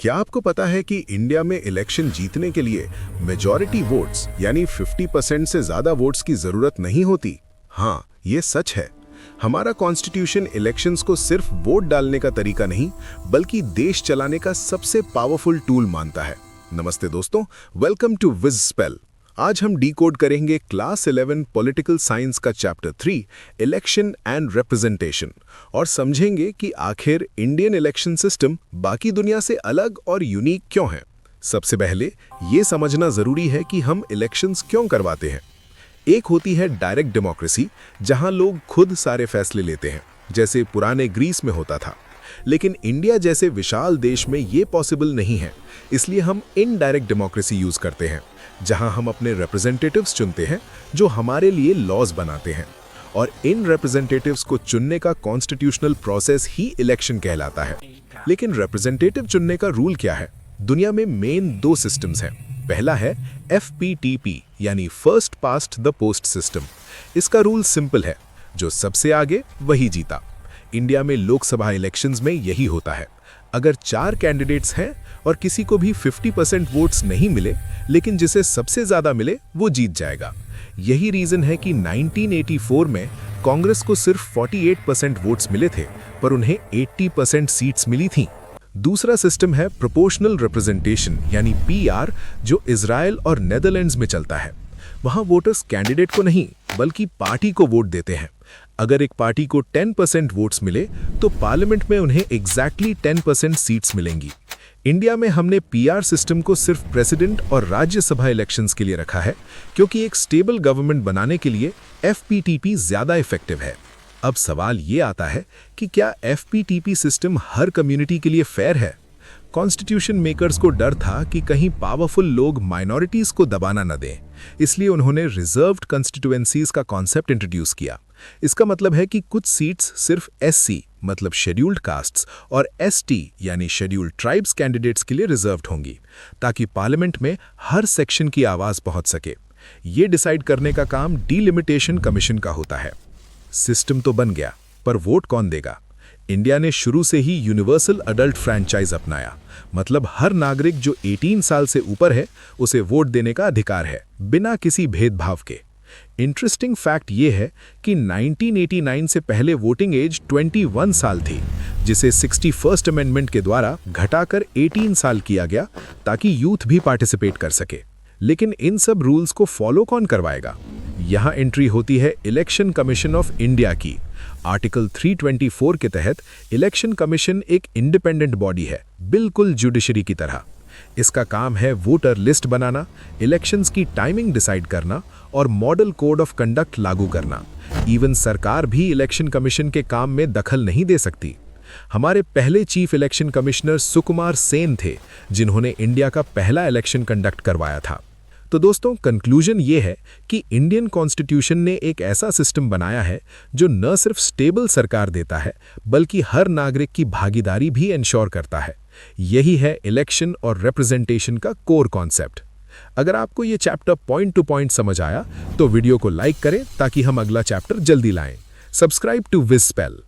क्या आपको पता है कि इंडिया में इलेक्शन जीतने के लिए मेजॉरिटी वोट्स यानी 50% से ज्यादा वोट्स की जरूरत नहीं होती? हाँ, ये सच है। हमारा कॉन्स्टिट्यूशन इलेक्शंस को सिर्फ वोट डालने का तरीका नहीं, बल्कि देश चलाने का सबसे पावरफुल टूल मानता है। नमस्ते दोस्तों, वेलकम टू विज स्पेल। आज हम डीकोड करेंगे क्लास 11 पॉलिटिकल साइंस का चैप्टर 3 इलेक्शन एंड रिप्रेजेंटेशन और समझेंगे कि आखिर इंडियन इलेक्शन सिस्टम बाकी दुनिया से अलग और यूनिक क्यों है। सबसे पहले ये समझना जरूरी है कि हम इलेक्शंस क्यों करवाते हैं। एक होती है डायरेक्ट डेमोक्रेसी, जहां लोग खुद सारे फैसले लेते हैं, जैसे पुराने ग्रीस में होता था। लेकिन इंडिया जैसे विशाल देश में ये पॉसिबल नहीं है, इसलिए हम इनडायरेक्ट डेमोक्रेसी यूज करते हैं, जहां हम अपने रिप्रेजेंटेटिव्स चुनते हैं जो हमारे लिए लॉज बनाते हैं। और इन रिप्रेजेंटेटिव्स को चुनने का कॉन्स्टिट्यूशनल प्रोसेस ही इलेक्शन कहलाता है। लेकिन रिप्रेजेंटेटिव चुनने का रूल क्या है? दुनिया में मेन दो सिस्टम्स हैं। पहला है FPTP यानी first past the post system. इसका रूल सिंपल है, जो सबसे आगे वही जीता। इंडिया में लोकसभा इलेक्शंस में यही होता है। अगर 4 कैंडिडेट्स हैं और किसी को भी 50% वोट्स नहीं मिले, लेकिन जिसे सबसे ज्यादा मिले वो जीत जाएगा। यही रीजन है कि 1984 में कांग्रेस को सिर्फ 48% वोट्स मिले थे, पर उन्हें 80% सीट्स मिली थीं। दूसरा सिस्टम है प्रोपोर्शनल रिप्रेजेंटेशन यानी PR, जो इजराइल और नेदरलैंड्स में चलता है। वहां वोटर्स कैंडिडेट को नहीं, बल्कि पार्टी को वोट देते हैं। अगर एक पार्टी को 10% वोट्स मिले, तो पार्लियामेंट में उन्हें एग्जैक्टली 10% सीट्स मिलेंगी। इंडिया में हमने PR सिस्टम को सिर्फ प्रेसिडेंट और राज्यसभा इलेक्शंस के लिए रखा है, क्योंकि एक स्टेबल गवर्नमेंट बनाने के लिए FPTP ज्यादा इफेक्टिव है। अब सवाल ये आता है कि क्या FPTP सिस्टम हर कम्युनिटी के लिए फेयर है? कॉन्स्टिट्यूशन मेकर्स को डर था कि कहीं पावरफुल लोग माइनॉरिटीज को दबाना न दें, इसलिए उन्होंने रिजर्व्ड कंस्टिट्यूएंसीज का कॉन्सेप्ट इंट्रोड्यूस किया। इसका मतलब है कि कुछ सीट्स सिर्फ SC मतलब शेड्यूल्ड कास्ट्स और ST यानी शेड्यूल्ड ट्राइब्स कैंडिडेट्स के लिए रिजर्व्ड होंगी, ताकि पार्लियामेंट में हर सेक्शन की आवाज पहुंच सके। ये डिसाइड करने का काम डिलिमिटेशन कमीशन का होता है। सिस्टम तो बन गया, पर वोट कौन देगा? इंडिया ने शुरू से ही यूनिवर्सल अडल्ट फ्रैंचाइज अपनाया, मतलब हर नागरिक जो 18 साल से ऊपर है उसे वोट देने का अधिकार है, बिना किसी भेदभाव के। इंटरेस्टिंग फैक्ट ये है कि 1989 से पहले वोटिंग एज 21 साल थी, जिसे 61st अमेंडमेंट के द्वारा घटाकर 18 साल किया गया, ताकि यूथ भी पार्टिसिपेट कर सके। लेकिन इन सब रूल्स को फॉलो कौन करवाएगा? यहाँ एंट्री होती है इलेक्शन कमीशन ऑफ इंडिया की। आर्टिकल 324 के तहत इलेक्शन कमीशन एक इंडिपेंडेंट बॉडी है, बिल्कुल जुडिशरी की तरह। इसका काम है वोटर लिस्ट बनाना, इलेक्शंस की टाइमिंग डिसाइड करना और मॉडल कोड ऑफ कंडक्ट लागू करना। इवन सरकार भी इलेक्शन कमीशन के काम में दखल नहीं दे सकती। हमारे पहले chief election commissioner Sukumar Sen थे, जिन्होंने इंडिया का पहला इलेक्शन कंडक्ट करवाया था। तो दोस्तों, कंक्लूजन ये है कि इंडियन कॉन्स्टिट्यूशन ने एक ऐसा सिस्टम बनाया है जो न सिर्फ स्टेबल सरकार देता है, बल्कि हर नागरिक की भागीदारी भी इंश्योर करता है। यही है इलेक्शन और रिप्रेजेंटेशन का कोर कॉन्सेप्ट। अगर आपको ये चैप्टर पॉइंट टू पॉइंट समझ आया, तो वीडियो को लाइक करें ताकि हम अगला चैप्टर जल्दी लाएं। सब्सक्राइब टू विज स्पेल।